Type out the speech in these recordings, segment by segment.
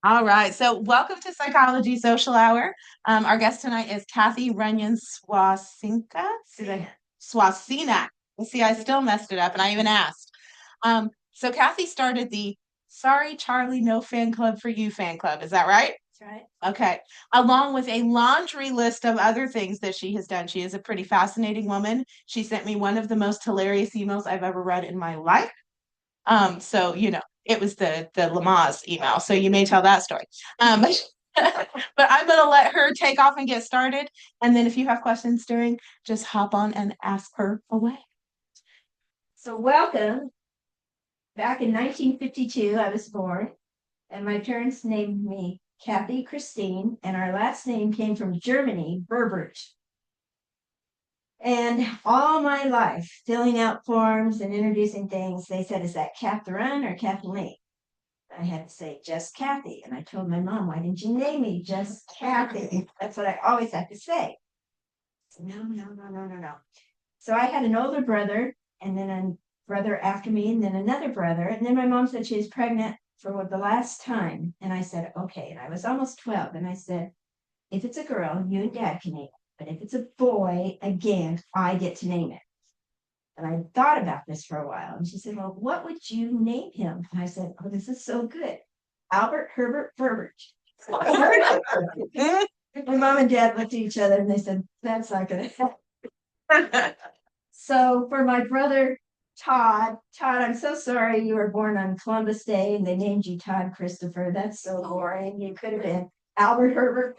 All right. So, welcome to Psychology Social Hour. Our guest tonight is Cathy Runyon-Svacinca. Swasina. See, I still messed it up, and I even asked. So, Cathy started the Sorry Charlie No Fan Club for You fan club. Is that right? That's right. Okay. Along with a laundry list of other things that she has done. She is a pretty fascinating woman. She sent me one of the most hilarious emails I've ever read in my life. So it was the Lamaze email. So you may tell that story. But I'm gonna let her take off and get started. And then if you have questions during, just hop on and ask her away. So welcome. Back in 1952, I was born, and my parents named me Cathy Christine, and our last name came from Germany, Berbert. And all my life, filling out forms and introducing things, they said, "Is that Catherine or Kathleen?" I had to say, "Just Cathy." And I told my mom, "Why didn't you name me just Cathy?" That's what I always had to say. No, no, no, no, no, no. So I had an older brother, and then a brother after me, and then another brother. And then my mom said she was pregnant for the last time. And I said, "Okay." And I was almost 12. And I said, "If it's a girl, you and dad can name it. But if it's a boy, again, I get to name it." And I thought about this for a while. And she said, "Well, what would you name him?" And I said, "Oh, this is so good. Albert Herbert Berbert." My mom and dad looked at each other and they said, "That's not going to happen." So for my brother, Todd, I'm so sorry you were born on Columbus Day and they named you Todd Christopher. That's so boring. You could have been Albert Herbert.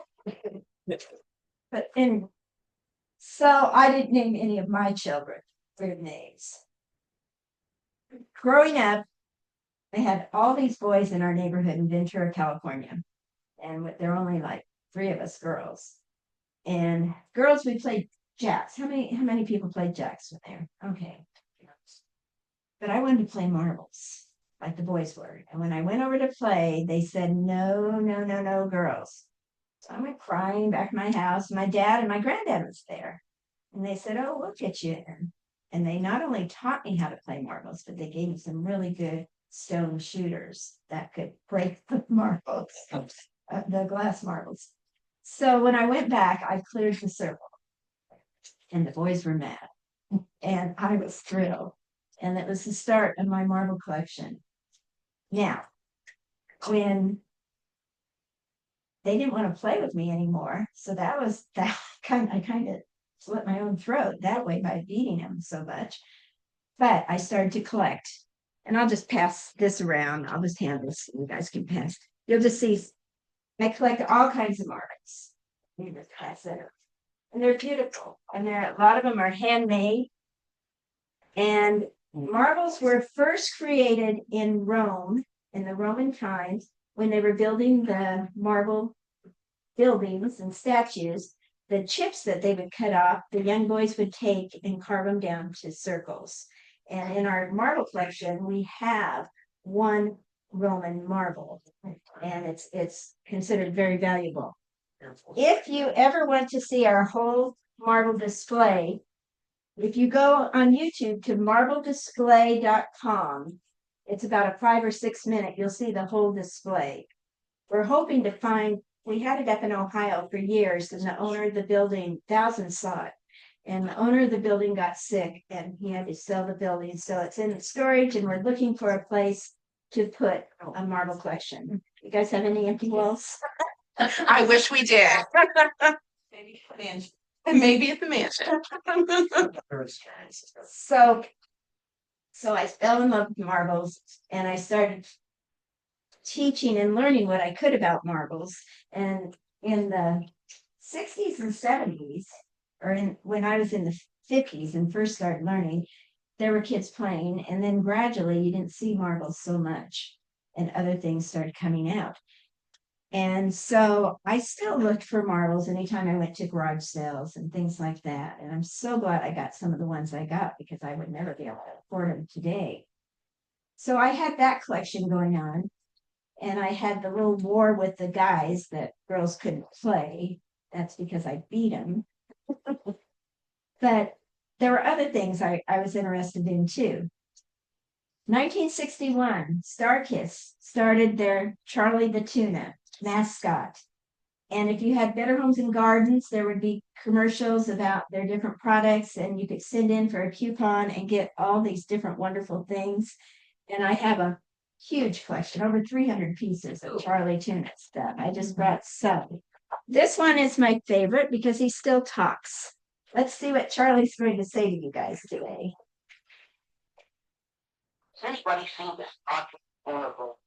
But anyway, so I didn't name any of my children weird names. Growing up, I had all these boys in our neighborhood in Ventura, California. And there were only like 3 of us girls. And girls, we played jacks. How many people played jacks with there? Okay. But I wanted to play marbles like the boys were. And when I went over to play, they said, "No, no, no, no, girls." So I went crying back to my house. My dad and my granddad was there. And they said, "Oh, we'll get you in." And they not only taught me how to play marbles, but they gave me some really good stone shooters that could break the marbles, the glass marbles. So when I went back, I cleared the circle and the boys were mad. And I was thrilled. And it was the start of my marble collection. Now, when they didn't want to play with me anymore, so that was that I kind of slit my own throat that way by beating them so much. But I started to collect, and I'll just pass this around. I'll just hand this, so you guys can pass. You'll just see I collect all kinds of marbles. You just pass it, and they're beautiful, and a lot of them are handmade. And marbles were first created in Rome in the Roman times when they were building the marble buildings and statues. The chips that they would cut off, the young boys would take and carve them down to circles. And in our marble collection, we have one Roman marble, and it's considered very valuable. If you ever want to see our whole marble display, if you go on YouTube to marbledisplay.com, it's about a 5 or 6 minute, you'll see the whole display. We're hoping to find, we had it up in Ohio for years, and the owner of the building, thousands saw it. And the owner of the building got sick and he had to sell the building. So it's in storage and we're looking for a place to put a marble collection. You guys have any empty walls? I wish we did. Maybe at the mansion. So I fell in love with marbles and I started teaching and learning what I could about marbles. And in the 60s and 70s, when I was in the 50s and first started learning, there were kids playing. And then gradually you didn't see marbles so much and other things started coming out. And so I still looked for marbles anytime I went to garage sales and things like that. And I'm so glad I got some of the ones I got because I would never be able to afford them today. So I had that collection going on. And I had the little war with the guys that girls couldn't play. That's because I beat them. But there were other things I was interested in too. 1961, Star Kiss started their Charlie the Tuna mascot. And if you had Better Homes and Gardens, there would be commercials about their different products, and you could send in for a coupon and get all these different wonderful things. And I have a huge collection, over 300 pieces of Charlie Tuna stuff. I just brought some. This one is my favorite because he still talks. Let's see what Charlie's going to say to you guys today. Anybody seen this horrible?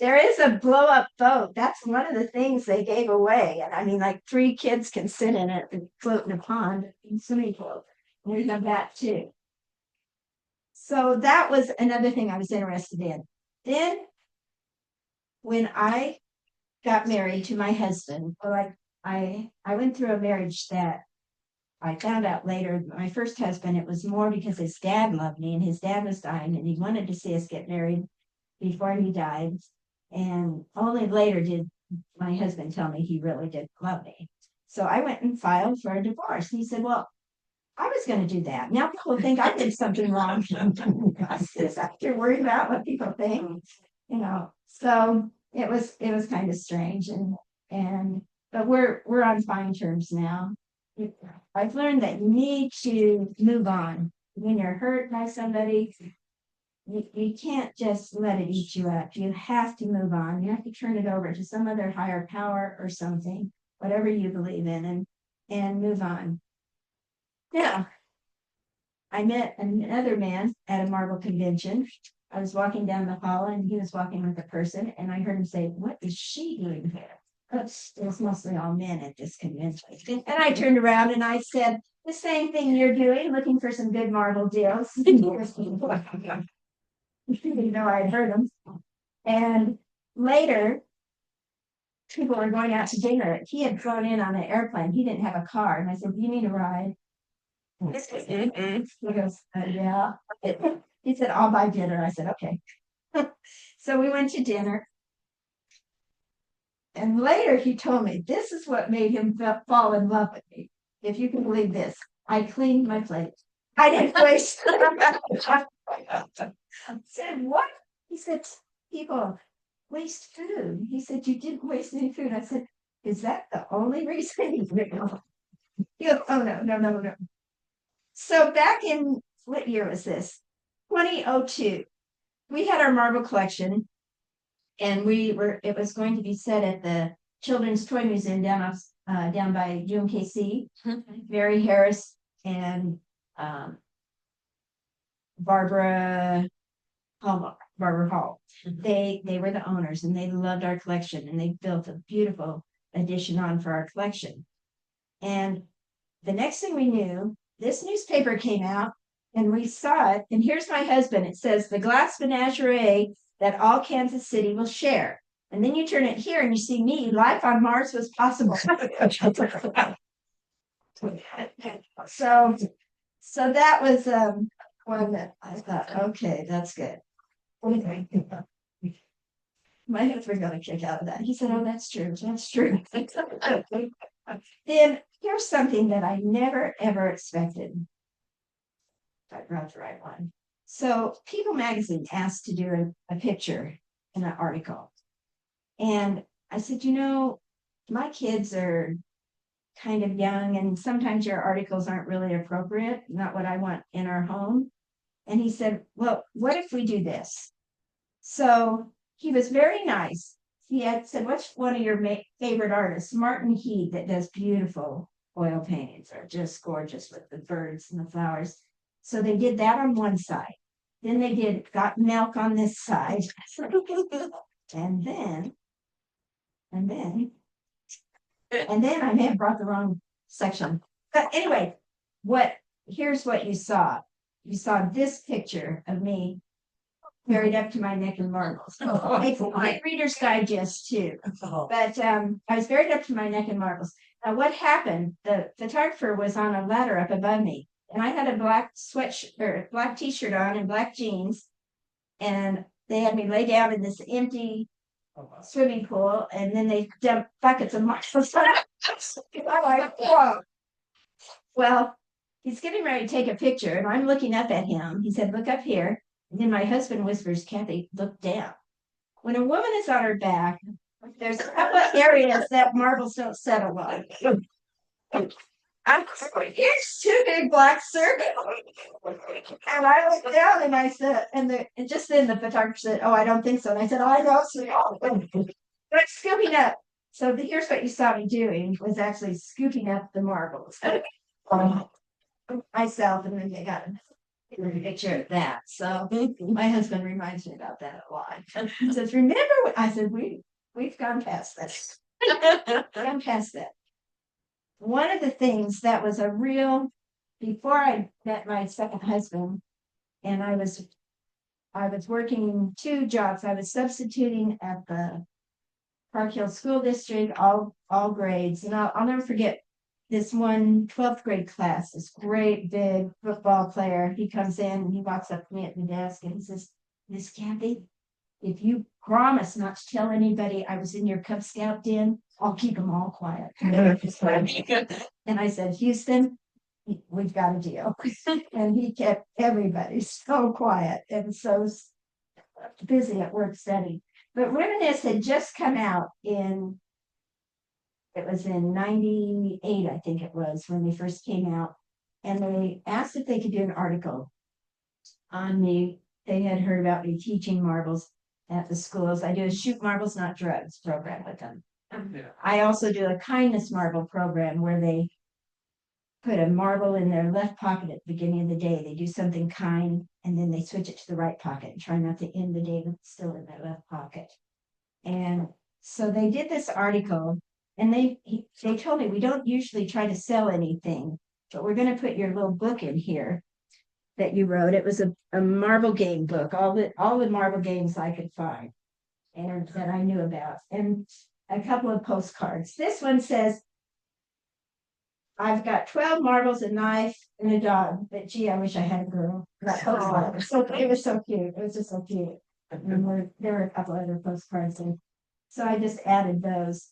There is a blow up boat. That's one of the things they gave away. And I mean, like 3 kids can sit in it and float in a pond in swimming pool. We have that too. So that was another thing I was interested in. Then when I got married to my husband, well, I went through a marriage that I found out later. My first husband, it was more because his dad loved me and his dad was dying and he wanted to see us get married before he died. And only later did my husband tell me he really did love me. So I went and filed for a divorce. And he said, well, I was going to do that. Now people think I did something wrong. I said, you're worried about what people think, you know. So it was kind of strange, but we're on fine terms now. I've learned that you need to move on when you're hurt by somebody. You can't just let it eat you up. You have to move on. You have to turn it over to some other higher power or something, whatever you believe in, and move on. Yeah. I met another man at a marble convention. I was walking down the hall and he was walking with a person, and I heard him say, "What is she doing here?" It was mostly all men at this convention. And I turned around and I said, "The same thing you're doing, looking for some good marble deals." You know, I had heard him. And later, people were going out to dinner. He had flown in on an airplane. He didn't have a car. And I said, "Do you need a ride?" He goes, "Yeah." He said, "I'll buy dinner." I said, "Okay." So we went to dinner. And later he told me this is what made him fall in love with me. If you can believe this, I cleaned my plate. I didn't waste. I said, "What?" He said, "People waste food." He said, "You didn't waste any food." I said, "Is that the only reason?" He goes, "Oh, no. So back in, what year was this? 2002. We had our marble collection, and it was going to be set at the Children's Toy Museum down by UMKC. Mary Harris and Barbara Hall. They were the owners, and they loved our collection, and they built a beautiful addition on for our collection. And the next thing we knew, this newspaper came out and we saw it. And here's my husband. It says, "The glass menagerie that all Kansas City will share." And then you turn it here and you see me, "Life on Mars was possible." So that was one that I thought, okay, that's good. My husband got a kick out of that. He said, "Oh, that's true. That's true." Then here's something that I never, ever expected. I wrote the right one. So People Magazine asked to do a picture in an article. And I said, my kids are kind of young, and sometimes your articles aren't really appropriate, not what I want in our home. And he said, "Well, what if we do this?" So he was very nice. He had said, "What's one of your favorite artists?" Martin Heed, that does beautiful oil paintings, are just gorgeous with the birds and the flowers. So they did that on one side. Then they did Got Milk on this side. and then I may have brought the wrong section. But anyway, here's what you saw. You saw this picture of me buried up to my neck in marbles. It's my Reader's Digest too. But I was buried up to my neck in marbles. Now what happened, the photographer was on a ladder up above me, and I had a black black t-shirt on and black jeans, and they had me lay down in this empty swimming pool, and then they dumped buckets of marbles. I'm like, whoa. Well, he's getting ready to take a picture, and I'm looking up at him. He said, "Look up here." And then my husband whispers, "Cathy, look down." When a woman is on her back, there's a couple of areas that marbles don't settle on. Here's two big black circles. And I looked down and I said, and just then the photographer said, "Oh, I don't think so." And I said, "Oh, I know so." But scooping up. So here's what you saw me doing was actually scooping up the marbles myself, and then they got a picture of that. So my husband reminds me about that a lot. He says, "Remember what I said, we've gone past this. Gone past that." One of the things that was a real before I met my second husband, and I was working 2 jobs. I was substituting at the Park Hill School District, all grades, and I'll never forget this one 12th grade class, this great big football player. He comes in and he walks up to me at the desk and he says, "Miss Cathy, if you promise not to tell anybody I was in your Cub Scout den, I'll keep them all quiet." And I said, "Houston, we've got a deal." And he kept everybody so quiet and so busy at work studying. But Reminisce had just come out it was in 98, I think it was, when they first came out. And they asked if they could do an article on me. They had heard about me teaching marbles at the schools. I do a Shoot Marbles Not Drugs program with them. I also do a kindness marble program where they put a marble in their left pocket at the beginning of the day. They do something kind and then they switch it to the right pocket and try not to end the day with still in their left pocket. And so they did this article, and they told me, "We don't usually try to sell anything, but we're going to put your little book in here that you wrote." It was a marble game book, all the marble games I could find and that I knew about, and a couple of postcards. This one says, "I've got 12 marbles, a knife, and a dog, but gee, I wish I had a girl." That postcard. So it was so cute. It was just so cute. And there were a couple other postcards, and so I just added those.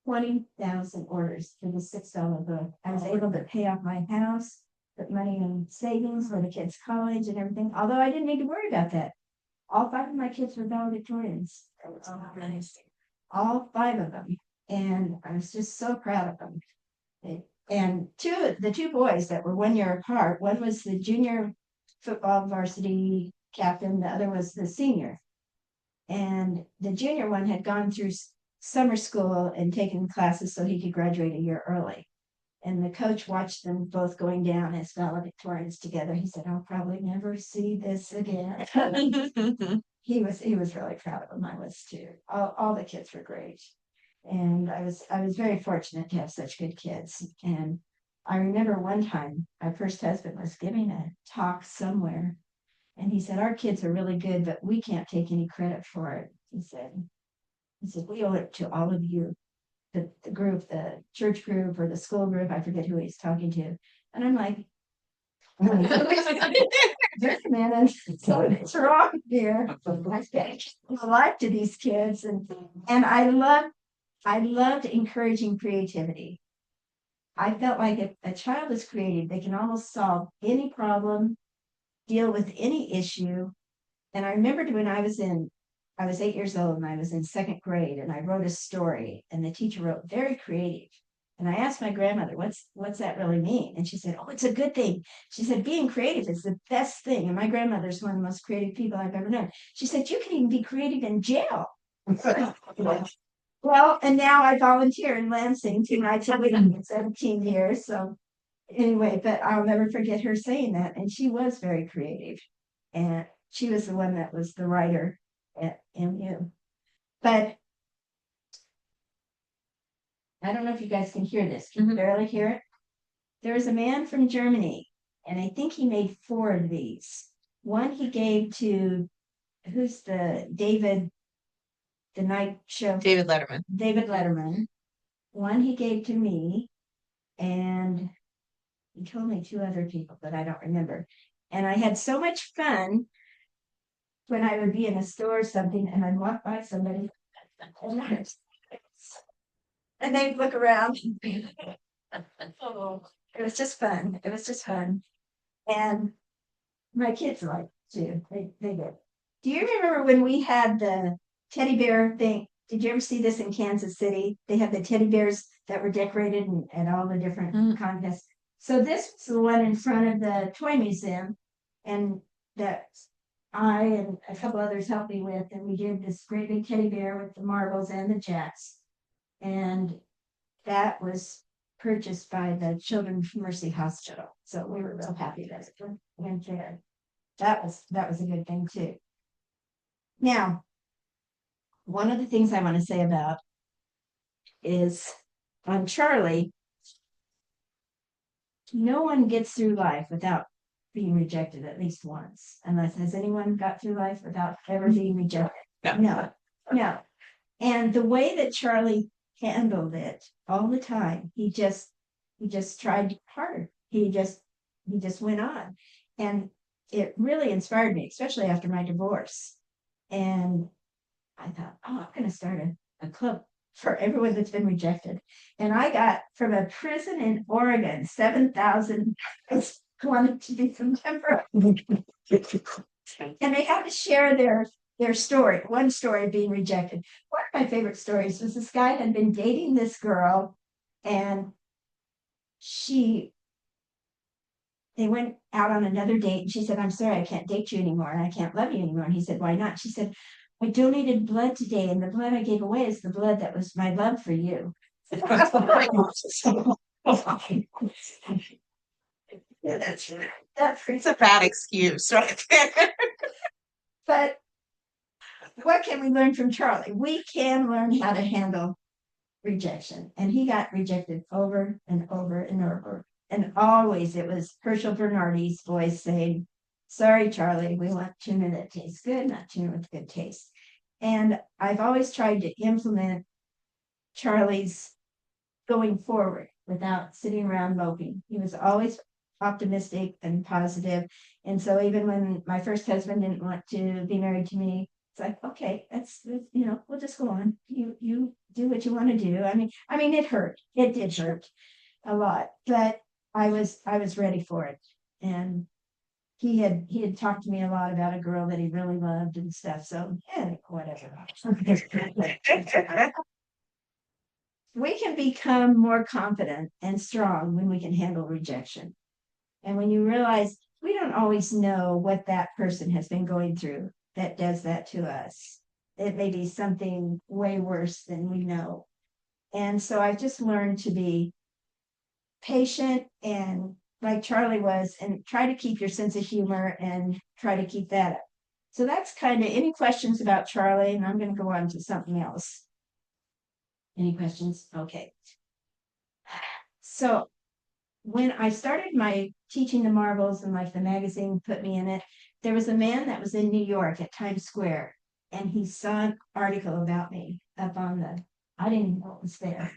20,000 orders for the $6 book. I was able to pay off my house, put money in savings for the kids' college and everything. Although I didn't need to worry about that. All 5 of my kids were valedictorians. All 5 of them, and I was just so proud of them. And the two boys that were 1 year apart, one was the junior football varsity captain, the other was the senior. And the junior one had gone through summer school and taken classes so he could graduate a year early. And the coach watched them both going down as valedictorians together. He said, "I'll probably never see this again." He was really proud of them. I was too. All the kids were great. And I was very fortunate to have such good kids. And I remember one time my first husband was giving a talk somewhere, and he said, "Our kids are really good, but we can't take any credit for it." He said, "We owe it to all of you, the group, the church group or the school group." I forget who he's talking to. And I'm like, "Just a minute, something's wrong here." I spent a life to these kids, and I loved encouraging creativity. I felt like if a child is creative, they can almost solve any problem, deal with any issue. And I remembered when I was 8 years old and I was in 2nd grade, and I wrote a story, and the teacher wrote "very creative." And I asked my grandmother, what's that really mean? And she said, "Oh, it's a good thing." She said, "Being creative is the best thing." And my grandmother's one of the most creative people I've ever known. She said, "You can even be creative in jail." Well, and now I volunteer in Lansing 2 nights a week in 17 years. So anyway, but I'll never forget her saying that. And she was very creative. And she was the one that was the writer at MU. But I don't know if you guys can hear this. Can you barely hear it? There was a man from Germany, and I think he made 4 of these. One he gave to, who's the night show? David Letterman. David Letterman. One he gave to me, and he told me 2 other people, but I don't remember. And I had so much fun when I would be in a store or something, and I'd walk by somebody, and they'd look around. Oh, It was just fun. It was just fun. And my kids liked it too. They did. Do you remember when we had the teddy bear thing? Did you ever see this in Kansas City? They had the teddy bears that were decorated at all the different contests. So this was the one in front of the toy museum, and that I and a couple others helped me with, and we did this great big teddy bear with the marbles and the jacks. And that was purchased by the Children's Mercy Hospital. So we were real happy that it went there. That was a good thing too. Now, one of the things I want to say about is on Charlie, no one gets through life without being rejected at least once. Unless has anyone got through life without ever being rejected? No, no. And the way that Charlie handled it all the time, he just tried hard. He just went on. And it really inspired me, especially after my divorce. And I thought, oh, I'm going to start a club for everyone that's been rejected. And I got from a prison in Oregon, 7,000 wanted to be some temper. And they had to share their story, one story of being rejected. One of my favorite stories was this guy had been dating this girl, and they went out on another date, and she said, I'm sorry, I can't date you anymore, and I can't love you anymore. And he said, why not? She said, I donated blood today, and the blood I gave away is the blood that was my love for you. Yeah, It's a bad excuse, right there. but what can we learn from Charlie? We can learn how to handle rejection. And he got rejected over and over and over. And always it was Herschel Bernardi's voice saying, sorry, Charlie, we want tuna that tastes good, not tuna with good taste. And I've always tried to implement Charlie's going forward without sitting around moping. He was always optimistic and positive. And so even when my first husband didn't want to be married to me, it's like, okay, that's we'll just go on. You do what you want to do. I mean, it hurt. It did hurt a lot, but I was ready for it. And he had talked to me a lot about a girl that he really loved and stuff. So whatever. We can become more confident and strong when we can handle rejection. And when you realize we don't always know what that person has been going through that does that to us. It may be something way worse than we know. And so I've just learned to be patient and like Charlie was, and try to keep your sense of humor and try to keep that up. So that's kind of any questions about Charlie, and I'm going to go on to something else. Any questions? Okay. So when I started my teaching the marbles and like the magazine put me in it, there was a man that was in New York at Times Square, and he saw an article about me up on I didn't even know it was there.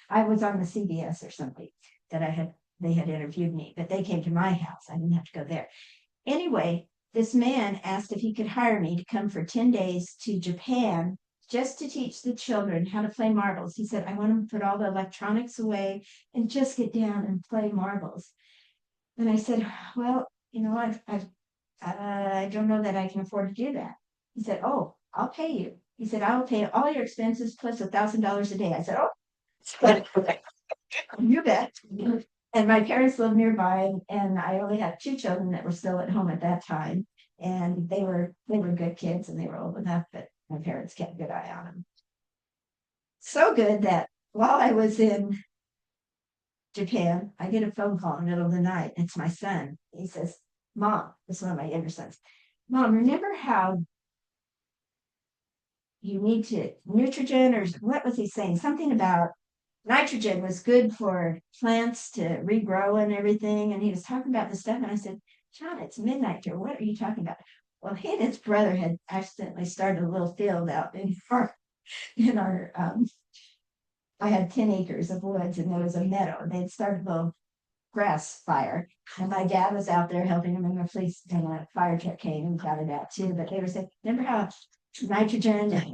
I was on the CBS or something that they had interviewed me, but they came to my house. I didn't have to go there. Anyway, this man asked if he could hire me to come for 10 days to Japan just to teach the children how to play marbles. He said, I want them to put all the electronics away and just get down and play marbles. And I said, well, I don't know that I can afford to do that. He said, oh, I'll pay you. He said, I will pay all your expenses plus $1,000 a day. I said, oh, you bet. And my parents lived nearby, and I only had 2 children that were still at home at that time. And they were good kids, and they were old enough, but my parents kept a good eye on them. So good that while I was in Japan, I get a phone call in the middle of the night. It's my son. He says, Mom, this is one of my younger sons. Mom, remember how you need to nitrogen, or what was he saying? Something about nitrogen was good for plants to regrow and everything. And he was talking about this stuff. And I said, John, it's midnight here. What are you talking about? Well, he and his brother had accidentally started a little field out in our I had 10 acres of woods, and there was a meadow. They'd started a little grass fire. And my dad was out there helping him, and the police and a fire truck came and got it out too. But they were saying, remember how nitrogen and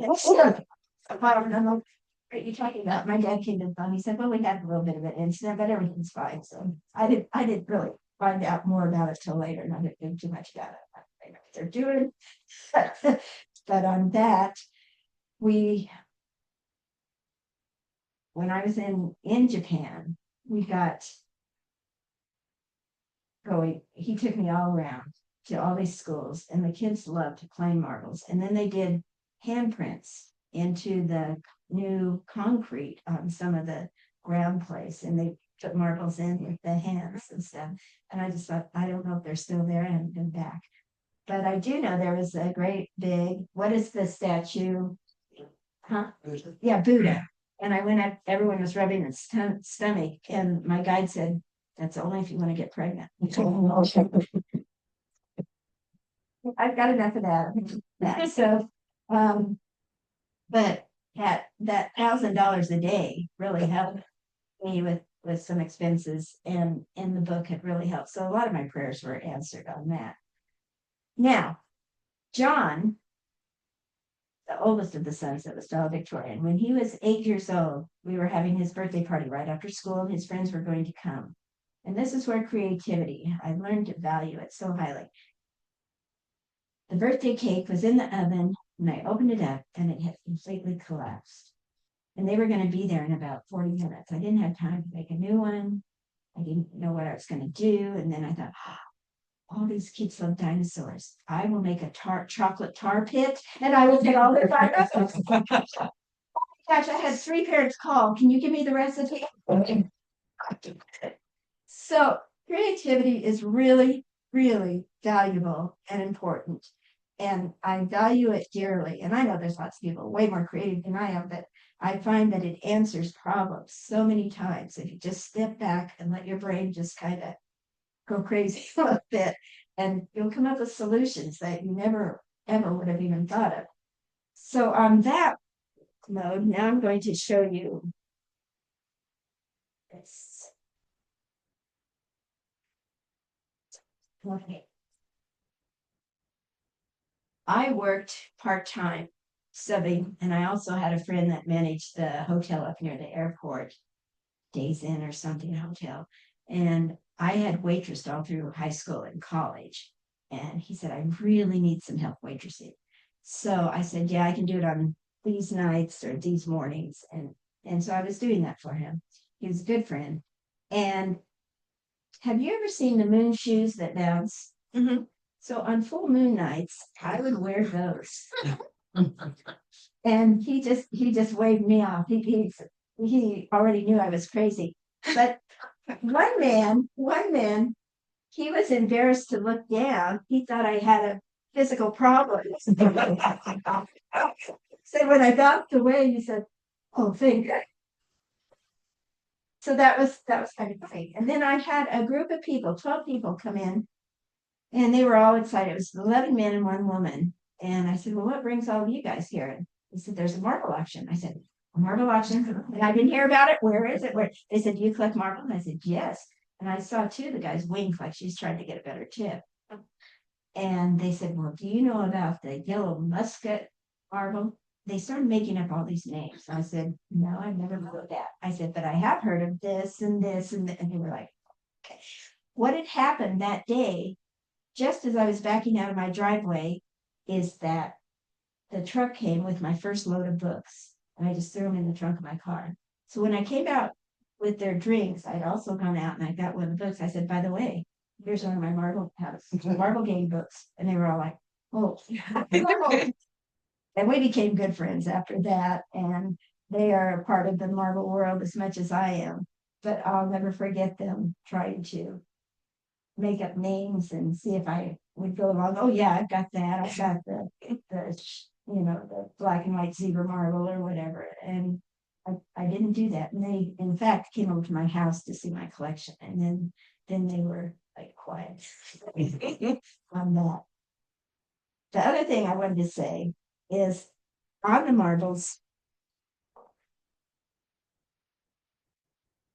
are you talking about? My dad came to the phone. He said, well, we had a little bit of an incident, but everything's fine. So I didn't really find out more about it till later. Not think too much about it. I know what they're doing. But on that, when I was in Japan, we got going, he took me all around to all these schools, and the kids loved playing marbles. And then they did handprints into the new concrete on some of the ground place, and they put marbles in with the hands and stuff. And I just thought, I don't know if they're still there. I haven't been back. But I do know there was a great big, what is the statue? Huh? Yeah, Buddha. And I went up, everyone was rubbing his stomach, and my guide said, that's only if you want to get pregnant. I've got enough of that. So, but that $1,000 a day really helped me with some expenses, and the book had really helped. So a lot of my prayers were answered on that. Now, John, the oldest of the sons that was valedictorian, when he was 8 years old, we were having his birthday party right after school, and his friends were going to come. And this is where creativity, I learned to value it so highly. The birthday cake was in the oven, and I opened it up, and it had completely collapsed. And they were going to be there in about 40 minutes. I didn't have time to make a new one. I didn't know what I was going to do. And then I thought, all these kids love dinosaurs. I will make a chocolate tar pit, and I will get all their dinosaurs. Gosh, I had 3 parents call. Can you give me the recipe? So creativity is really, really valuable and important. And I value it dearly. And I know there's lots of people way more creative than I am, but I find that it answers problems so many times. If you just step back and let your brain just kind of go crazy a little bit, and you'll come up with solutions that you never, ever would have even thought of. So on that mode, now I'm going to show you this. Okay. I worked part-time subbing, and I also had a friend that managed the hotel up near the airport, Days Inn or something hotel. And I had waitressed all through high school and college. And he said, I really need some help waitressing. So I said, yeah, I can do it on these nights or these mornings. And so I was doing that for him. He was a good friend. And have you ever seen the moon shoes that bounce? Mhm. So on full moon nights, I would wear those. And he just waved me off. He already knew I was crazy. But one man, he was embarrassed to look down. He thought I had a physical problem. So when I backed away, he said, "Oh, thank God." So that was kind of funny. And then I had a group of people, 12 people, come in, and they were all excited. It was 11 men and 1 woman. And I said, well, what brings all of you guys here? And he said, there's a marble auction. I said, a marble auction? And I didn't hear about it. Where is it? Where? They said, do you collect marble? And I said, yes. And I saw 2 of the guys wink like she's trying to get a better tip. And they said, well, do you know about the yellow musket marble? They started making up all these names. I said, no, I've never heard of that. I said, but I have heard of this and this. And they were like, okay. What had happened that day, just as I was backing out of my driveway, is that the truck came with my first load of books, and I just threw them in the trunk of my car. So when I came out with their drinks, I'd also gone out and I got one of the books. I said, by the way, here's one of my marble game books. And they were all like, oh. And we became good friends after that. And they are a part of the marble world as much as I am. But I'll never forget them trying to make up names and see if I would go along. Oh yeah, I've got that. I've got the the black and white zebra marble or whatever. And I didn't do that. And they, in fact, came over to my house to see my collection. And then they were like quiet on that. The other thing I wanted to say is on the marbles,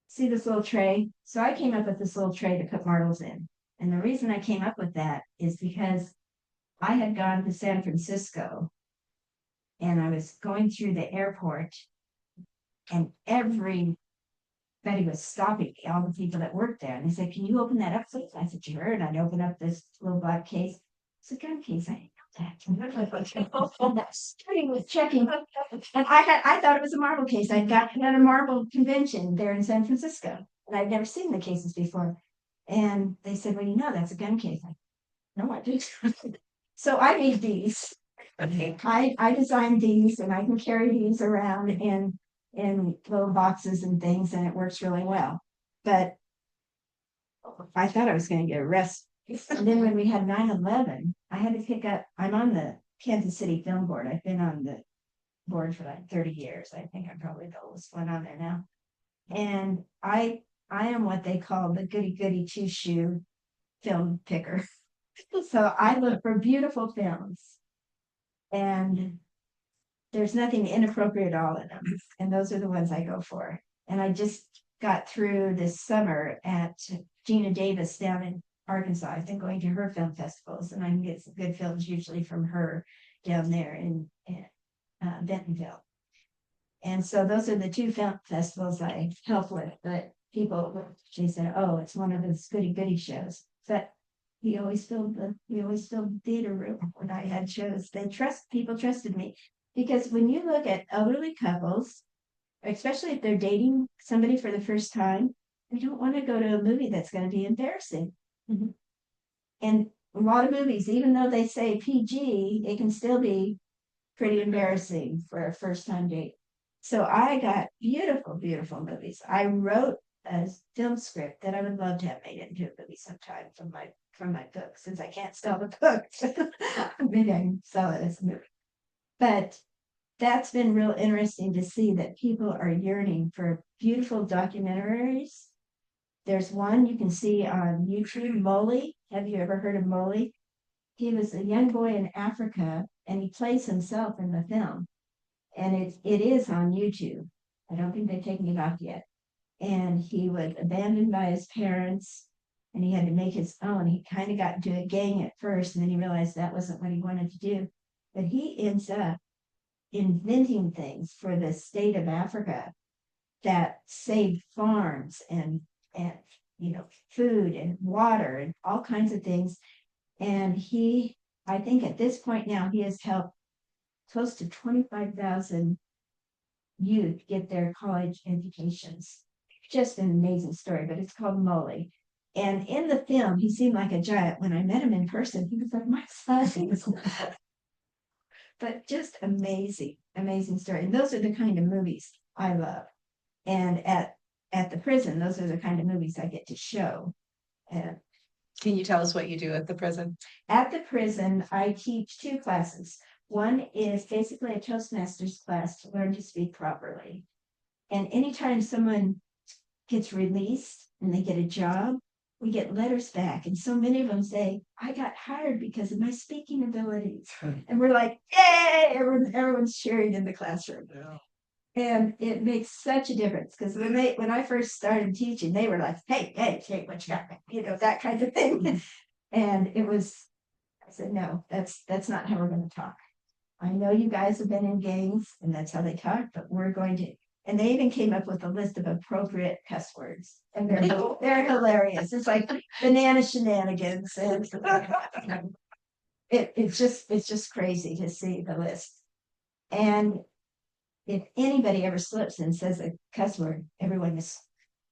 see this little tray? So I came up with this little tray to put marbles in. And the reason I came up with that is because I had gone to San Francisco, and I was going through the airport, and everybody was stopping me, all the people that worked there. And they said, "Can you open that up, please?" I said, "Sure." And I'd open up this little black case. It's a gun case. I didn't know that. Starting with checking. And I thought it was a marble case. I'd gotten at a marble convention there in San Francisco. And I'd never seen the cases before. And they said, "Well, you know, that's a gun case." No, I didn't. So I made these. I designed these, and I can carry these around in little boxes and things, and it works really well. But I thought I was going to get arrested. And then when we had 9/11, I had to pick up. I'm on the Kansas City Film Board. I've been on the board for like 30 years. I think I'm probably the oldest one on there now. And I am what they call the goody goody two shoe film picker. So I look for beautiful films, and there's nothing inappropriate at all in them. And those are the ones I go for. And I just got through this summer at Gina Davis down in Arkansas. I've been going to her film festivals, and I can get some good films usually from her down there in Bentonville. And so those are the two film festivals I help with. But people, she said, "Oh, it's one of those goody goody shows." But we always filled the theater room when I had shows. People trusted me, because when you look at elderly couples, especially if they're dating somebody for the first time, they don't want to go to a movie that's going to be embarrassing. Mhm. And a lot of movies, even though they say PG, it can still be pretty embarrassing for a first time date. So I got beautiful, beautiful movies. I wrote a film script that I would love to have made into a movie sometime from my book, since I can't sell the book. Maybe I can sell it as a movie. But that's been real interesting to see that people are yearning for beautiful documentaries. There's one you can see on YouTube, Molly. Have you ever heard of Molly? He was a young boy in Africa, and he plays himself in the film. And it is on YouTube. I don't think they've taken it off yet. And he was abandoned by his parents, and he had to make his own. He kind of got into a gang at first, and then he realized that wasn't what he wanted to do. But he ends up inventing things for the state of Africa that saved farms and food and water and all kinds of things. And I think at this point now, he has helped close to 25,000 youth get their college educations. Just an amazing story, but it's called Molly. And in the film, he seemed like a giant. When I met him in person, he was like my son. But just amazing, amazing story. And those are the kind of movies I love. And at the prison, those are the kind of movies I get to show. And Can you tell us what you do at the prison? at the prison, I teach two classes. One is basically a Toastmasters class to learn to speak properly. And anytime someone gets released and they get a job, we get letters back. And so many of them say, "I got hired because of my speaking abilities." And we're like, "Yay!" Everyone's cheering in the classroom. Yeah. And it makes such a difference, because when I first started teaching, they were like, "Hey, what you got?" That kind of thing. And I said, "No, that's not how we're going to talk. I know you guys have been in gangs, and that's how they talk, but we're going to." And they even came up with a list of appropriate cuss words, and they're hilarious. It's like banana shenanigans, and it's just crazy to see the list. And if anybody ever slips and says a cuss word, everyone is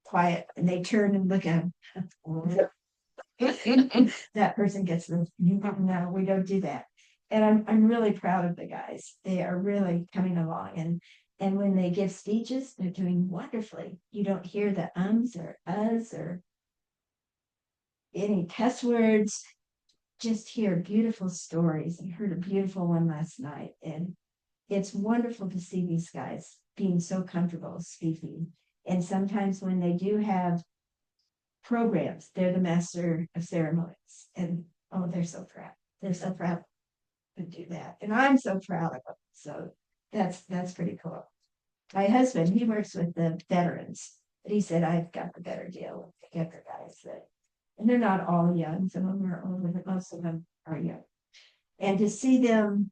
quiet, and they turn and look at them. That person gets the "No, we don't do that." And I'm really proud of the guys. They are really coming along, and when they give speeches, they're doing wonderfully. You don't hear the ums or uhs or any cuss words. Just hear beautiful stories. I heard a beautiful one last night, and it's wonderful to see these guys being so comfortable speaking. And sometimes when they do have programs, they're the master of ceremonies. And oh, they're so proud. They're so proud to do that. And I'm so proud of them. So that's pretty cool. My husband, he works with the veterans, but he said, "I've got the better deal with the younger guys." And they're not all young. Some of them are older, but most of them are young. And to see them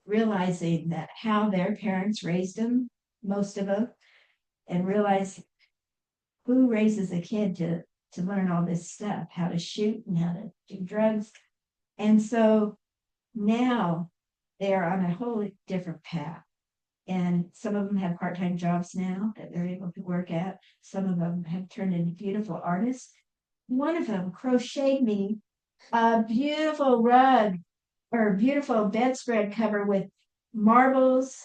realizing that how their parents raised them most of them, and realize who raises a kid to learn all this stuff, how to shoot and how to do drugs. And so now they are on a wholly different path. And some of them have part-time jobs now that they're able to work at. Some of them have turned into beautiful artists. One of them crocheted me a beautiful rug or beautiful bedspread cover with marbles,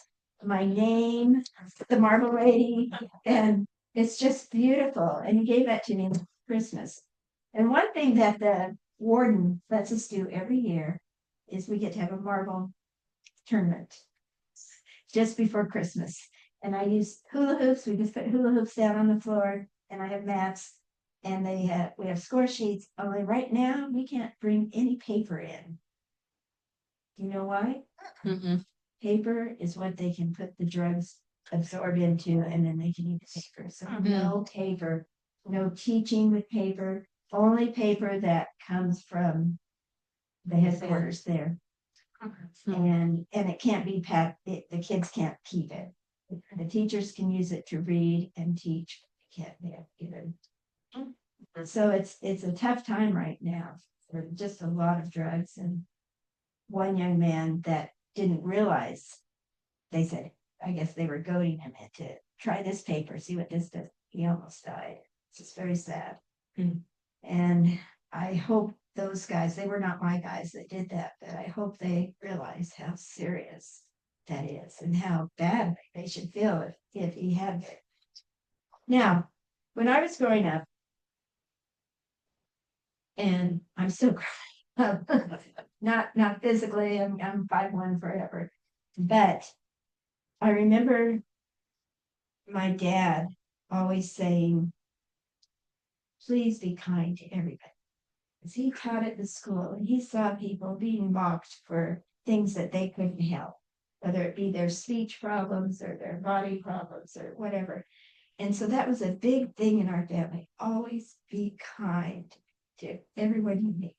my name, the marble lady, and it's just beautiful. And he gave that to me for Christmas. And one thing that the warden lets us do every year is we get to have a marble tournament just before Christmas. And I use hula hoops. We just put hula hoops down on the floor, and I have mats, and we have score sheets. Only right now we can't bring any paper in. Do you know why? Mm-mm. Paper is what they can put the drugs absorb into, and then they can eat the paper. So no paper, no teaching with paper, only paper that comes from the headquarters there. And it can't be the kids can't keep it. The teachers can use it to read and teach. They can't give it. So it's a tough time right now for just a lot of drugs. And one young man that didn't realize, they said, I guess they were goading him into try this paper, see what this does. He almost died. It's just very sad. And I hope those guys, they were not my guys that did that, but I hope they realize how serious that is and how badly they should feel if he had it. Now, when I was growing up, and I'm still growing up, not physically, I'm 5'1" forever, but I remember my dad always saying, please be kind to everybody. Because he taught at the school and he saw people being mocked for things that they couldn't help, whether it be their speech problems or their body problems or whatever. And so that was a big thing in our family. Always be kind to everyone you meet.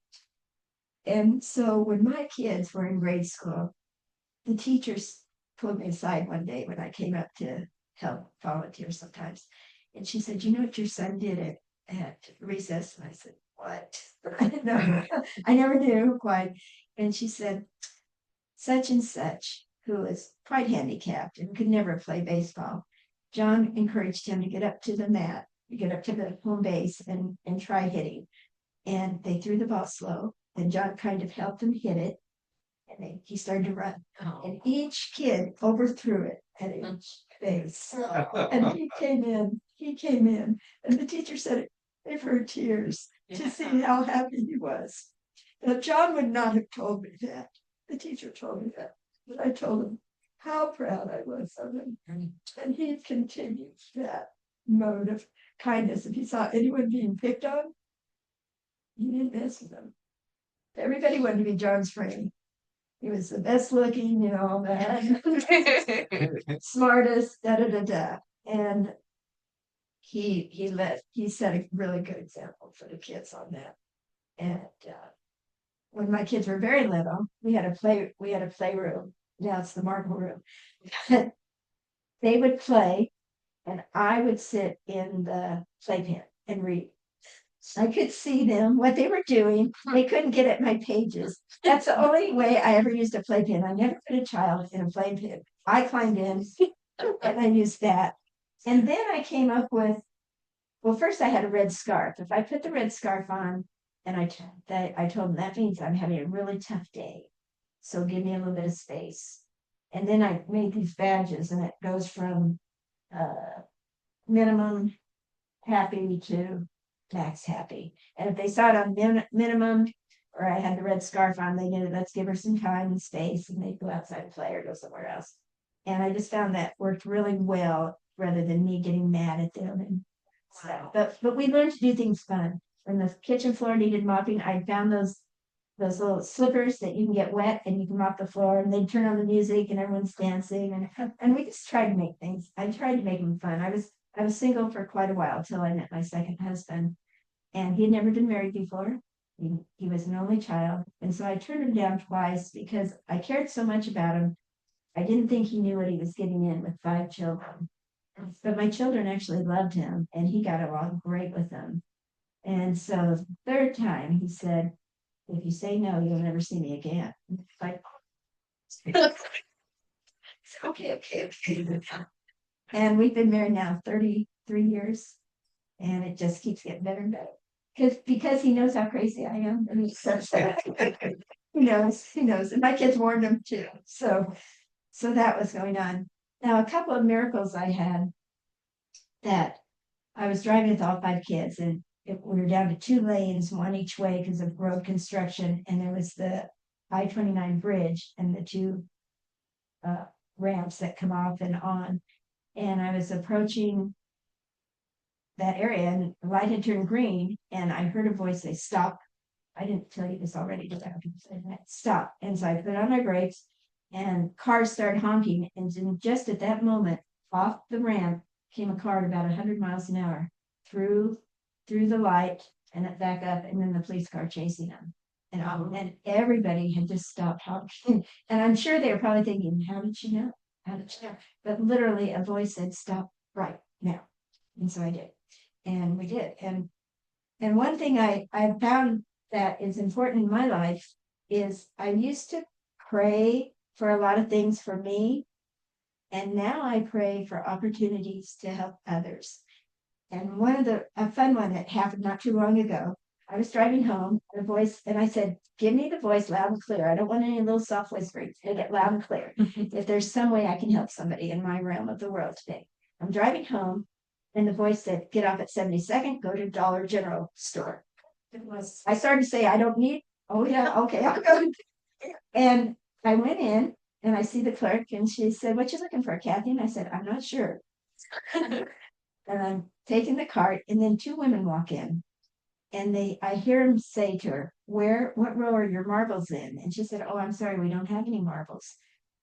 And so when my kids were in grade school, the teachers pulled me aside one day when I came up to help volunteer sometimes. And she said, you know what your son did at recess? And I said, what? I didn't know. I never knew quite. And she said, such and such, who is quite handicapped and could never play baseball, John encouraged him to get up to the mat, get up to the home base and try hitting. And they threw the ball slow, and John kind of helped him hit it. And he started to run. And each kid overthrew it at each base. And he came in, and the teacher said it gave her tears to see how happy he was. Now, John would not have told me that. The teacher told me that. But I told him how proud I was of him. And he continued that mode of kindness. If he saw anyone being picked on, he didn't mess with them. Everybody wanted to be John's friend. He was the best looking, all that. Smartest, da. And he set a really good example for the kids on that. And when my kids were very little, we had a playroom. Now it's the marble room. They would play, and I would sit in the playpen and read. I could see them, what they were doing. They couldn't get at my pages. That's the only way I ever used a playpen. I never put a child in a playpen. I climbed in and I used that. And then I came up with, well, first I had a red scarf. If I put the red scarf on, and I told them that means I'm having a really tough day. So give me a little bit of space. And then I made these badges, and it goes from minimum happy to max happy. And if they saw it on minimum, or I had the red scarf on, they knew, let's give her some time and space, and they'd go outside and play or go somewhere else. And I just found that worked really well, rather than me getting mad at them and stuff. But we learned to do things fun. When the kitchen floor needed mopping, I found those little slippers that you can get wet and you can mop the floor, and they'd turn on the music and everyone's dancing, and we just tried to make things. I tried to make them fun. I was single for quite a while till I met my second husband, and he had never been married before. He was an only child, and so I turned him down twice because I cared so much about him. I didn't think he knew what he was getting in with 5 children. But my children actually loved him and he got along great with them. And so the third time he said, if you say no, you'll never see me again. Like, okay. And we've been married now 33 years and it just keeps getting better and better. Because he knows how crazy I am. And he's such that he knows. And my kids warned him too. So that was going on. Now, a couple of miracles I had that I was driving with all 5 kids and we were down to 2 lanes, one each way because of road construction. And there was the I-29 bridge and the 2 ramps that come off and on. And I was approaching that area and the light had turned green and I heard a voice say, stop. I didn't tell you this already, did I? Stop. And so I put on my brakes and cars started honking. And just at that moment, off the ramp came a car at about 100 miles an hour through the light and it back up, and then the police car chasing them. And everybody had just stopped honking. And I'm sure they were probably thinking, how did you know? How did you know? But literally a voice said, stop right now. And so I did. And we did. And one thing I found that is important in my life is I used to pray for a lot of things for me. And now I pray for opportunities to help others. And a fun one that happened not too long ago, I was driving home, and I said, give me the voice loud and clear. I don't want any little soft whispering. Get it loud and clear. If there's some way I can help somebody in my realm of the world today. I'm driving home, and the voice said, get off at 72nd, go to Dollar General store. I started to say, I don't need, oh yeah, okay, I'll go. And I went in, and I see the clerk, and she said, what you looking for, Cathy? And I said, I'm not sure. And I'm taking the cart, and then 2 women walk in. And I hear them say to her, what row are your marbles in? And she said, oh, I'm sorry, we don't have any marbles.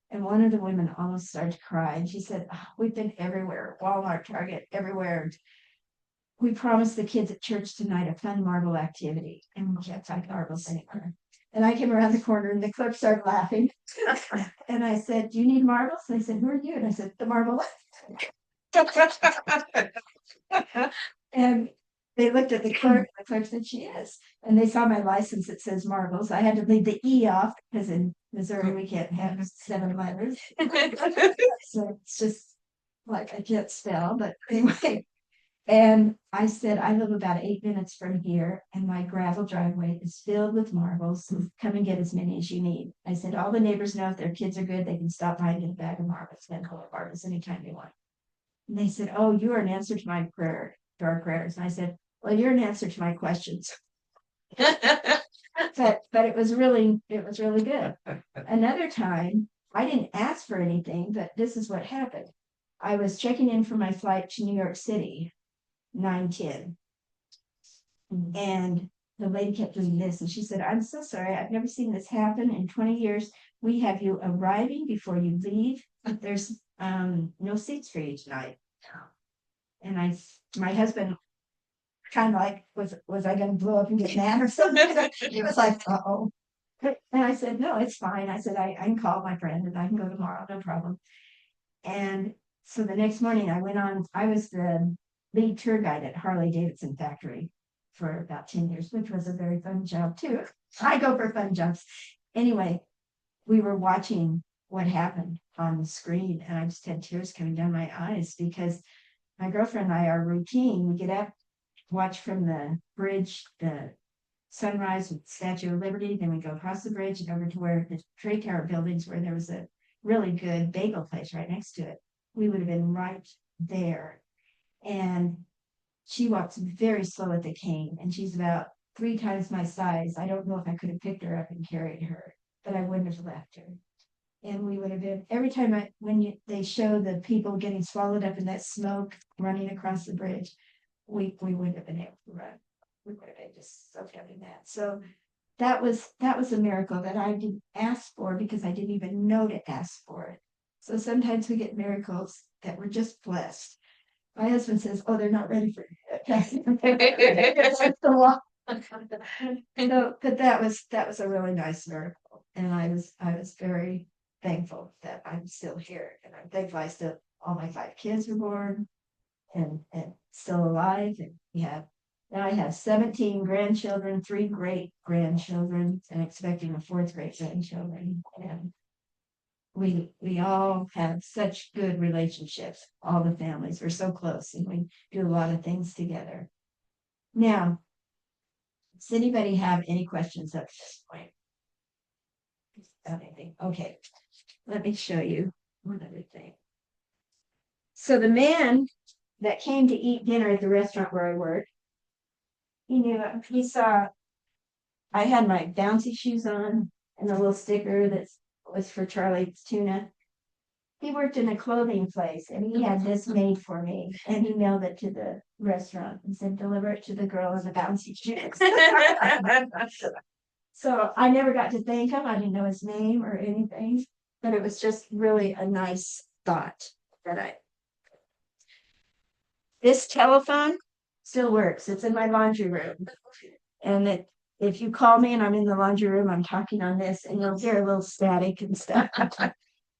And one of the women almost started to cry. And she said, oh, we've been everywhere, Walmart, Target, everywhere. We promised the kids at church tonight a fun marble activity. And we can't find marbles anywhere. And I came around the corner and the clerk started laughing. And I said, do you need marbles? And they said, who are you? And I said, the marble. And they looked at the clerk, and the clerk said, she is. And they saw my license that says marbles. I had to leave the E off because in Missouri we can't have 7 letters. So it's just like I can't spell, but anyway. And I said, I live about 8 minutes from here, and my gravel driveway is filled with marbles. Come and get as many as you need. I said, all the neighbors know if their kids are good, they can stop by and get a bag of marbles, then call marbles anytime they want. And they said, oh, you are an answer to my prayer, to our prayers. And I said, well, you're an answer to my questions. But it was really good. Another time, I didn't ask for anything, but this is what happened. I was checking in for my flight to New York City, 9:10. And the lady kept doing this, and she said, I'm so sorry, I've never seen this happen in 20 years. We have you arriving before you leave. There's no seats for you tonight. And my husband kind of like, was I going to blow up and get mad or something? He was like, uh-oh. And I said, no, it's fine. I said, I can call my friend and I can go tomorrow, no problem. And so the next morning I was the lead tour guide at Harley-Davidson factory for about 10 years, which was a very fun job too. I go for fun jobs. Anyway, we were watching what happened on the screen and I just had tears coming down my eyes because my girlfriend and I, our routine, we get up, watch from the bridge, the sunrise with the Statue of Liberty, then we go across the bridge and over to where the trade tower buildings, where there was a really good bagel place right next to it. We would have been right there. And she walks very slow with a cane, and she's about 3 times my size. I don't know if I could have picked her up and carried her, but I wouldn't have left her. And we would have been, every time they show the people getting swallowed up in that smoke running across the bridge, we wouldn't have been able to run. We would have been just soaked up in that. So that was a miracle that I didn't ask for because I didn't even know to ask for it. So sometimes we get miracles that we're just blessed. My husband says, oh, they're not ready for it. So, but that was a really nice miracle. And I was very thankful that I'm still here, and I'm thankful all my 5 kids were born and still alive. And now I have 17 grandchildren, 3 great grandchildren, and expecting a 4th great grandchildren. And we all have such good relationships. All the families, we're so close, and we do a lot of things together. Now, does anybody have any questions up to this point? Anything? Okay, let me show you one other thing. So the man that came to eat dinner at the restaurant where I work, he saw I had my bouncy shoes on and a little sticker that was for Charlie's Tuna. He worked in a clothing place, and he had this made for me, and he mailed it to the restaurant and said, deliver it to the girl in the bouncy shoes. So I never got to thank him. I didn't know his name or anything, but it was just really a nice thought this telephone still works. It's in my laundry room. And if you call me and I'm in the laundry room, I'm talking on this, and you'll hear a little static and stuff.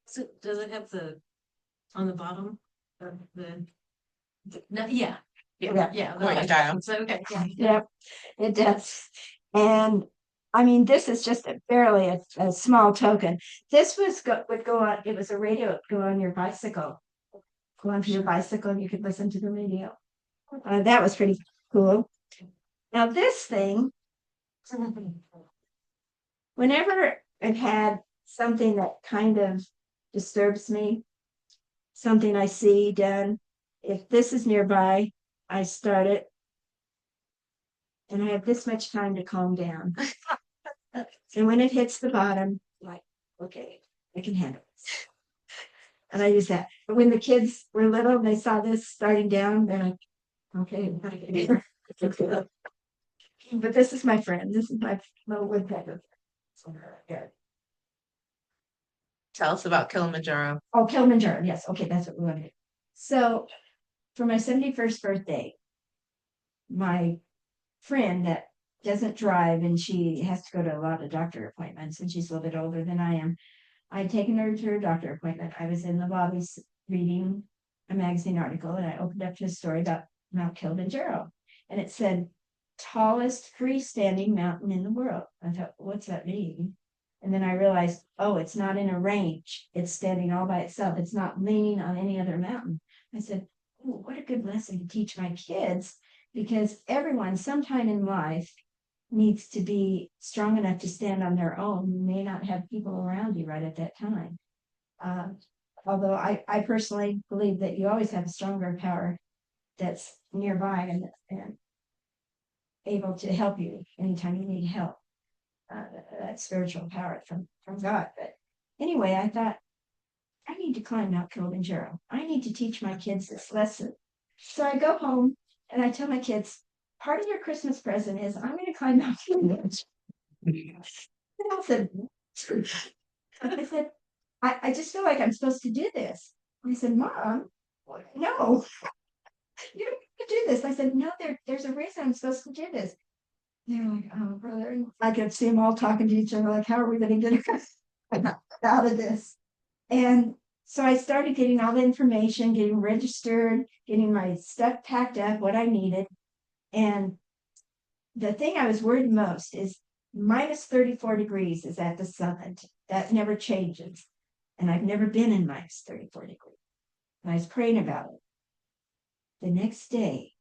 So does it have on the bottom of no, yeah. Dial. So, okay. Yep, it does. And I mean, this is just barely a small token. This would go on, it was a radio, it would go on your bicycle. Go onto your bicycle and you could listen to the radio. That was pretty cool. Now this thing, whenever I've had something that kind of disturbs me, something I see done, if this is nearby, I start it, and I have this much time to calm down. And when it hits the bottom, like, okay, I can handle this. And I use that. But when the kids were little, they saw this starting down, they're like, okay, we gotta get here. But this is my friend. This is my little woodpecker. Tell us about Kilimanjaro. Oh, Kilimanjaro. Yes. Okay, that's what we want to do. So for my 71st birthday, my friend that doesn't drive, and she has to go to a lot of doctor appointments, and she's a little bit older than I am. I'd taken her to her doctor appointment. I was in the lobby reading a magazine article, and I opened up to a story about Mount Kilimanjaro, and it said tallest freestanding mountain in the world. I thought, what's that mean? And then I realized, oh, it's not in a range. It's standing all by itself. It's not leaning on any other mountain. I said, oh, what a good lesson to teach my kids, because everyone sometime in life needs to be strong enough to stand on their own. You may not have people around you right at that time. Although I personally believe that you always have a stronger power that's nearby and able to help you anytime you need help. That spiritual power from God. But anyway, I thought, I need to climb Mount Kilimanjaro. I need to teach my kids this lesson. So I go home and I tell my kids, part of your Christmas present is I'm going to climb Mount Kilimanjaro. And I said, I just feel like I'm supposed to do this. I said, Mom, no, you don't have to do this. I said, no, there's a reason I'm supposed to do this. They're like, oh, brother. I could see them all talking to each other, like, how are we going to get out of this? And so I started getting all the information, getting registered, getting my stuff packed up, what I needed. And the thing I was worried most is minus 34 degrees is at the summit. That never changes. And I've never been in minus 34 degrees. And I was praying about it. The next day,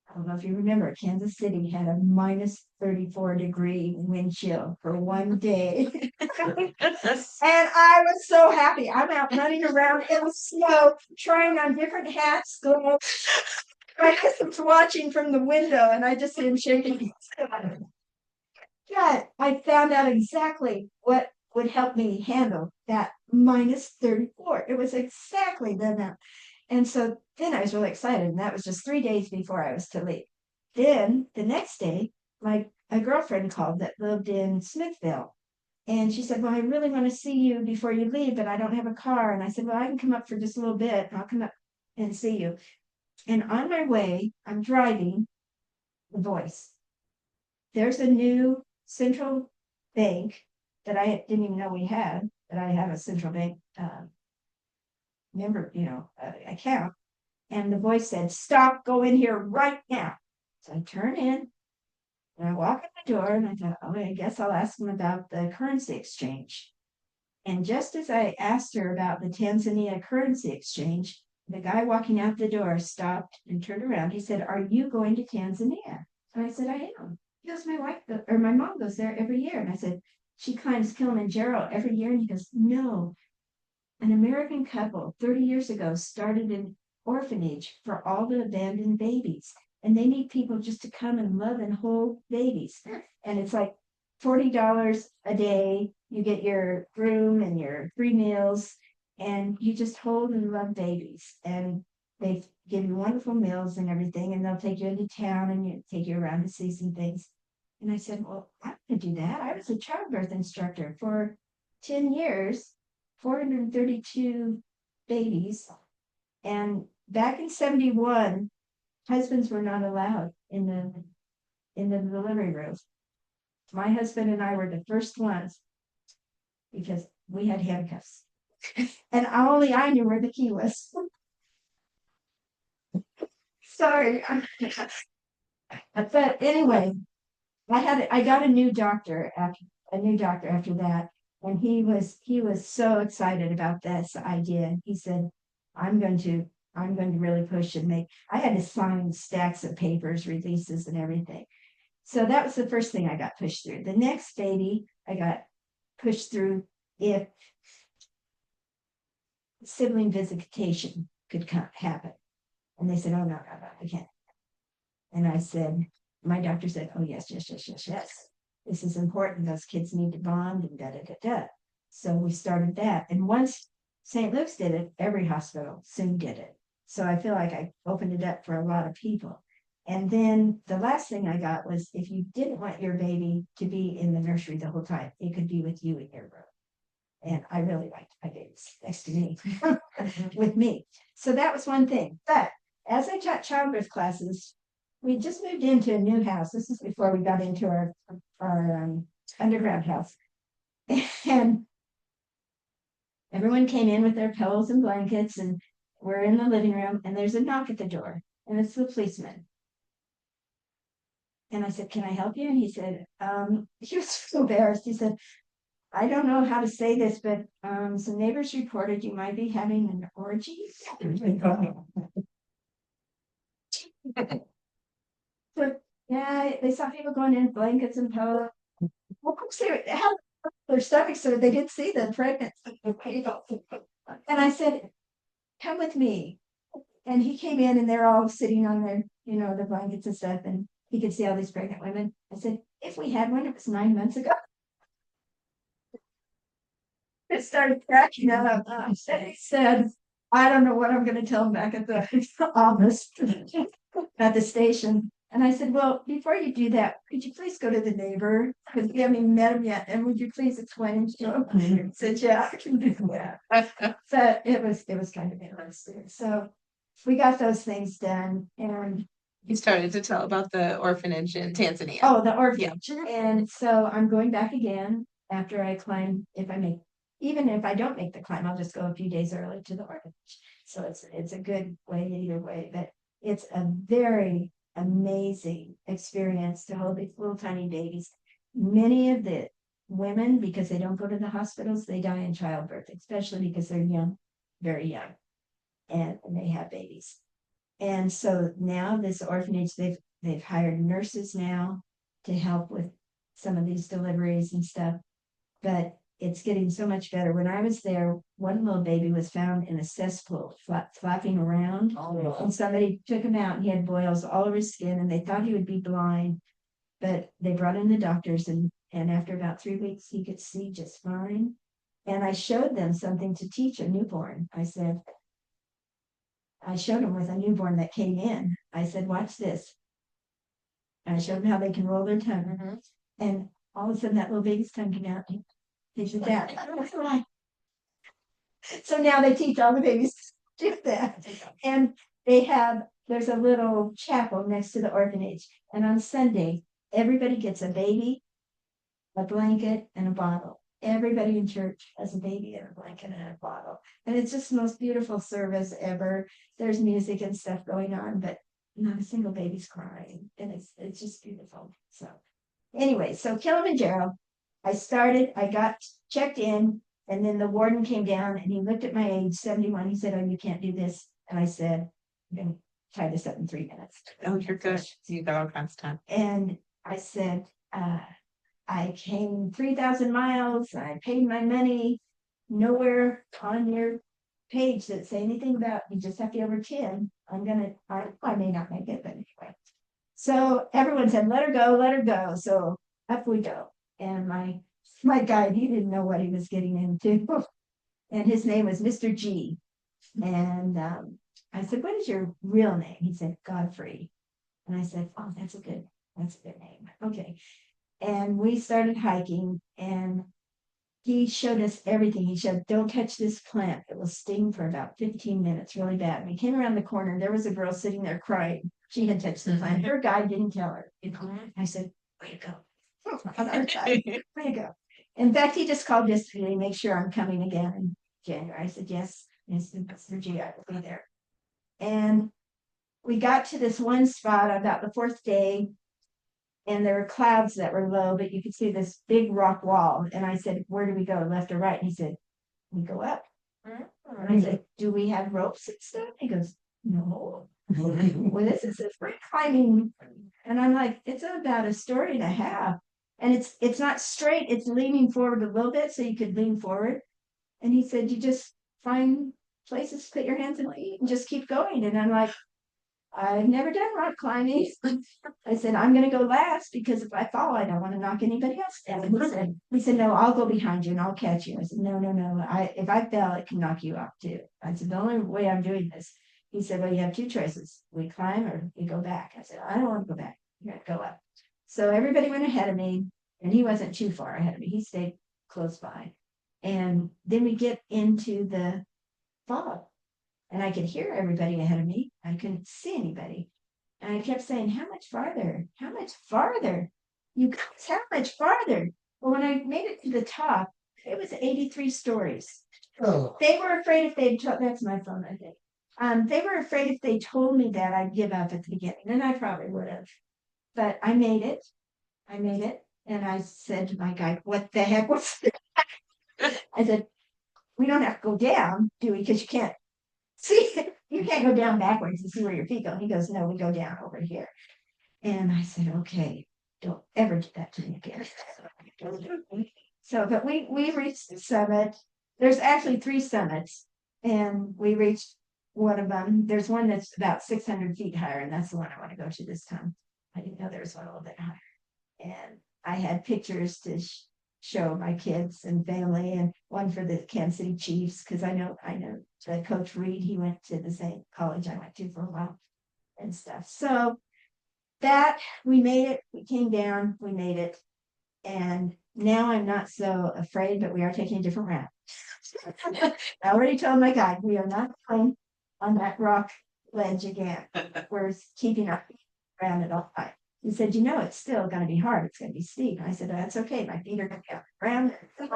I don't know if you remember, Kansas City had a minus 34 degree wind chill for one day. And I was so happy. I'm out running around in the snow, trying on different hats, gloves. My husband's watching from the window, and I just see him shaking his head. Yeah, I found out exactly what would help me handle that minus 34. It was exactly the amount. And so then I was really excited, and that was just 3 days before I was to leave. Then the next day, a girlfriend called that lived in Smithville. And she said, well, I really want to see you before you leave, but I don't have a car. And I said, well, I can come up for just a little bit. I'll come up and see you. And on my way, I'm driving the voice. There's a new central bank that I didn't even know we had, that I have a central bank member, account. And the voice said, "Stop, go in here right now." So I turn in and I walk in the door and I thought, oh, I guess I'll ask them about the currency exchange. And just as I asked her about the Tanzania currency exchange, the guy walking out the door stopped and turned around. He said, "Are you going to Tanzania?" And I said, "I am." He goes, my mom goes there every year." And I said, "She climbs Kilimanjaro every year." And he goes, "No, an American couple 30 years ago started an orphanage for all the abandoned babies. And they need people just to come and love and hold babies. And it's like $40 a day. You get your room and your 3 meals, and you just hold and love babies. And they give you wonderful meals and everything. And they'll take you into town and take you around to see some things. And I said, "Well, I'm going to do that." I was a childbirth instructor for 10 years. 432 babies. And back in 71, husbands were not allowed in the delivery room. My husband and I were the first ones because we had handcuffs. And only I knew where the key was. Sorry. But anyway, I got a new doctor after that. And he was so excited about this idea. He said, I'm going to really push and make. I had to sign stacks of papers, releases and everything. So that was the first thing I got pushed through. The next baby I got pushed through if sibling visitation could happen. And they said, "Oh, no, I can't." And I said, my doctor said, "Oh, yes. This is important. Those kids need to bond and da da da da." So we started that. And once St. Luke's did it, every hospital soon did it. So I feel like I opened it up for a lot of people. And then the last thing I got was, if you didn't want your baby to be in the nursery the whole time, it could be with you in your room. And I really liked my babies next to me with me. So that was one thing. But as I taught childbirth classes, we just moved into a new house. This is before we got into our underground house. And everyone came in with their pillows and blankets, and we're in the living room, and there's a knock at the door, and it's the policeman. And I said, "Can I help you?" And he said, he was so embarrassed. He said, "I don't know how to say this, but some neighbors reported you might be having an orgy." But yeah, they saw people going in blankets and pillows. Well, of course they had their stomachs, so they didn't see the pregnant. And I said, "Come with me." And he came in, and they're all sitting on their, the blankets and stuff, and he could see all these pregnant women. I said, "If we had one, it was 9 months ago." It started cracking up. He said, "I don't know what I'm going to tell him back at the office at the station." And I said, "Well, before you do that, could you please go to the neighbor? Because we haven't even met him yet. And would you please explain to him?" I said, "Yeah, I can do that." So it was kind of interesting. So we got those things done. And You started to tell about the orphanage in Tanzania. oh, the orphanage. And so I'm going back again after I climb. Even if I don't make the climb, I'll just go a few days early to the orphanage. So it's a good way either way. But it's a very amazing experience to hold these little tiny babies. Many of the women, because they don't go to the hospitals, they die in childbirth, especially because they're young, very young, and they have babies. And so now this orphanage, they've hired nurses now to help with some of these deliveries and stuff. But it's getting so much better. When I was there, one little baby was found in a cesspool flapping around. Oh. And somebody took him out, and he had boils all over his skin, and they thought he would be blind. But they brought in the doctors, and after about 3 weeks, he could see just fine. And I showed them something to teach a newborn. I showed them with a newborn that came in. I said, "Watch this." And I showed them how they can roll their tongue. Mm-hmm. And all of a sudden, that little baby's tongue came out. They did that. So now they teach all the babies to do that. And there's a little chapel next to the orphanage. And on Sunday, everybody gets a baby, a blanket, and a bottle. everybody in church has a baby in a blanket and a bottle. And it's just the most beautiful service ever. There's music and stuff going on, but not a single baby's crying. And it's just beautiful. So anyway, so Kilimanjaro, I got checked in, and then the warden came down and he looked at my age, 71. He said, "Oh, you can't do this." And I said, "I'm gonna tie this up in 3 minutes." Oh, you're good. You got all kinds of time. And I said, I came 3,000 miles, I paid my money. Nowhere on your page that say anything about you just have to be over 10. I may not make it, but anyway. So everyone said, let her go, let her go. So up we go. And my guide, he didn't know what he was getting into. And his name was Mr. G. And I said, "What is your real name?" He said, "Godfrey." And I said, "Oh, that's a good name." Okay. And we started hiking, and he showed us everything. He said, "Don't touch this plant. It will sting for about 15 minutes, really bad." And we came around the corner, there was a girl sitting there crying. She had touched the plant. Her guide didn't tell her. I said, "Way to go." On our side. Way to go. In fact, he just called yesterday to make sure I'm coming again in January. I said, "Yes, Mr. G, I will be there." And we got to this one spot about the fourth day, and there were clouds that were low, but you could see this big rock wall. And I said, "Where do we go, left or right?" And he said, "We go up." And I said, "Do we have ropes and stuff?" He goes, "No." Well, this is a free climbing. And I'm like, it's about a story and a half. And it's not straight, it's leaning forward a little bit so you could lean forward. And he said, "You just find places to put your hands and lean and just keep going." And I'm like, I've never done rock climbing. I said, "I'm going to go last because if I fall, I don't want to knock anybody else down." He said, "No, I'll go behind you and I'll catch you." I said, "No, no, no. If I fell, it can knock you off too." I said, "The only way I'm doing this." He said, "Well, you have two choices. We climb or we go back." I said, "I don't want to go back. You're going to go up." So everybody went ahead of me, and he wasn't too far ahead of me. He stayed close by. And then we get into the fog. And I could hear everybody ahead of me. I couldn't see anybody. And I kept saying, "How much farther? How much farther? You guys, how much farther?" Well, when I made it to the top, it was 83 stories. Oh. They were afraid if they'd told, that's my phone, I think. They were afraid if they told me that I'd give up at the beginning, and I probably would have. But I made it. I made it. And I said to my guide, "What the heck was that?" I said, "We don't have to go down, do we? Because you can't see, you can't go down backwards and see where your feet go." He goes, "No, we go down over here." And I said, "Okay, don't ever do that to me again." So, but we reached the summit. There's actually 3 summits, and we reached one of them. There's one that's about 600 feet higher, and that's the one I want to go to this time. I didn't know there was one a little bit higher. And I had pictures to show my kids and family, and one for the Kansas City Chiefs, because I know the Coach Reed, he went to the same college I went to for a while and stuff. So that we made it, we came down, we made it. And now I'm not so afraid, but we are taking a different route. I already told my guide, we are not going on that rock ledge again. We're keeping our feet around it all the time. He said, "It's still going to be hard. It's going to be steep." And I said, "That's okay. My feet are going to be on the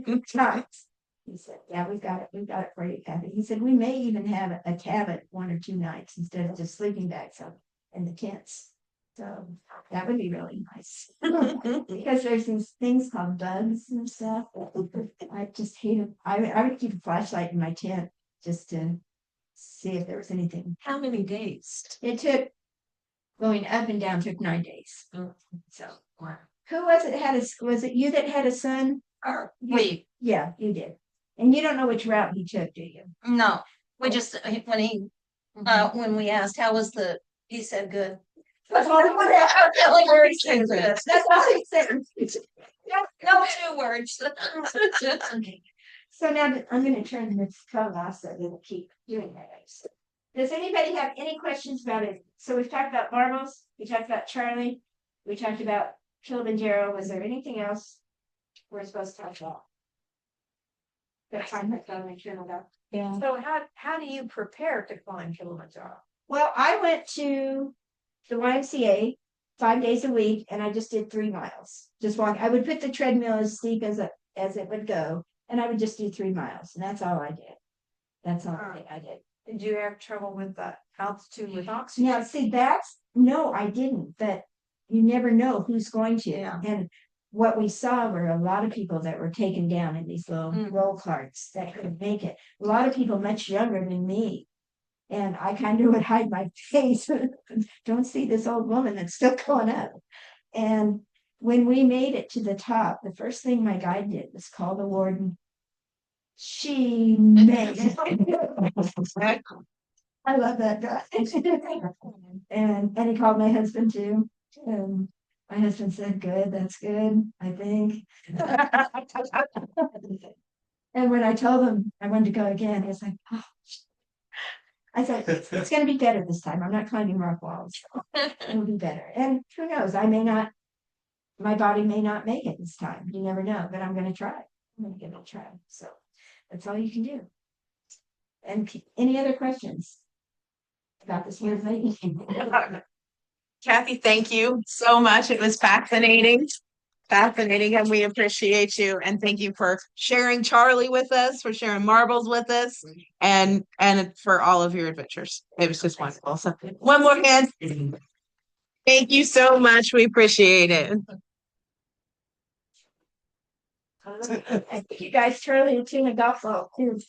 ground times." He said, "Yeah, we've got it. We've got it for you, Cathy." He said, "We may even have a cabin 1 or 2 nights instead of just sleeping bags up in the tents. So that would be really nice." Because there's these things called bugs and stuff. I just hate them. I would keep a flashlight in my tent just to see if there was anything. How many days? It took going up and down took 9 days. Oh. So who was it was it you that had a son? We, Yeah, you did. And you don't know which route he took, do you? no, we just, when we asked, how was he said good. That's all he said. That's all he said. No 2 words. Okay. So now I'm going to turn this phone off so that it'll keep doing that. Does anybody have any questions about it? So we've talked about marbles, we talked about Charlie, we talked about Kilimanjaro. Was there anything else we're supposed to talk about? Yeah. So how do you prepare to climb Kilimanjaro? Well, I went to the YMCA 5 days a week, and I just did 3 miles. Just walk. I would put the treadmill as steep as as it would go, and I would just do 3 miles, and that's all I did. That's all I did. Did you have trouble with the altitude with oxygen? Now, see, no, I didn't, but you never know who's going to. Yeah. And what we saw were a lot of people that were taken down in these little roll carts that couldn't make it. A lot of people much younger than me. And I kind of would hide my face. Don't see this old woman that's still going up. And when we made it to the top, the first thing my guide did was call the warden. She made it. I love that guy. And he called my husband too. And my husband said, good, that's good, I think. And when I told him I wanted to go again, he was like, oh. I said, it's gonna be better this time. I'm not climbing rock walls. It'll be better. And who knows, my body may not make it this time. You never know, but I'm gonna try. I'm gonna give it a try. So that's all you can do. And any other questions about this weird lady? Kathy, thank you so much. It was fascinating. Fascinating, and we appreciate you. And thank you for sharing Charlie with us, for sharing marbles with us, and for all of your adventures. It was just wonderful. So one more hand. Thank you so much. We appreciate it. You guys, Charlie and Tina golf ball too.